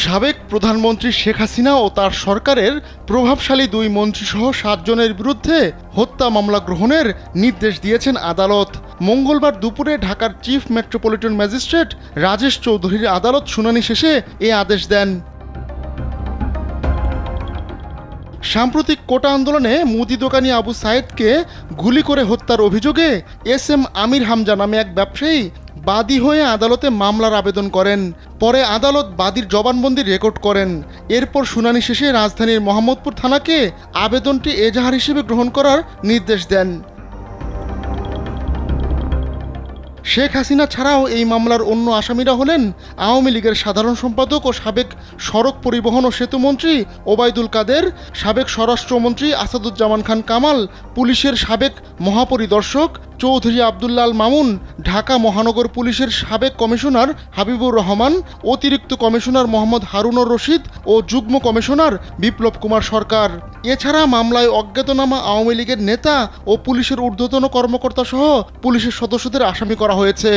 সাবেক প্রধানমন্ত্রী শেখ হাসিনা ও তার সরকারের প্রভাবশালী 2 মন্ত্রীসহ 7 জনের বিরুদ্ধে হত্যা মামলা গ্রহণের নির্দেশ দিয়েছেন আদালত। মঙ্গলবার দুপুরে ঢাকার চিফ মেট্রোপলিটন ম্যাজিস্ট্রেট রাজেশ চৌধুরীর আদালত শুনানি শেষে এ আদেশ দেন। সাম্প্রতিক কোটা আন্দোলনে মুদি দোকানি আবু সায়েদকে গুলি করে হত্যার অভিযোগে এস.এম. আমির হামজা নামে এক ব্যবসায়ী বাদী হয়ে আদালতে মামলার আবেদন করেন। পরে আদালত বাদীর জবানবন্দি রেকর্ড করেন। এরপর শুনানি শেষে রাজধানীর মোহাম্মদপুর থানাকে আবেদনটি এজাহার হিসেবে গ্রহণ করার নির্দেশ দেন। শেখ হাসিনা ছাড়াও এই মামলার অন্য আসামিরা হলেন আওয়ামী লীগের সাধারণ সম্পাদক ও সাবেক সড়ক পরিবহন ও সেতুমন্ত্রী ওবায়দুল কাদের, সাবেক স্বরাষ্ট্রমন্ত্রী আসাদুজ্জামান খান কামাল, পুলিশের সাবেক মহাপরিদর্শক চৌধুরী আবদুল্লাহ আল মামুন, ঢাকা মহানগর পুলিশের সাবেক কমিশনার হাবিবুর রহমান, অতিরিক্ত কমিশনার মোহাম্মদ হারুনুর রশিদ ও যুগ্ম কমিশনার বিপ্লব কুমার সরকার। এছাড়া মামলায় অজ্ঞাতনামা আওয়ামী লীগের নেতা ও পুলিশের ঊর্ধ্বতন কর্মকর্তা সহ পুলিশের সদস্যদের আসামি করা হয়েছে।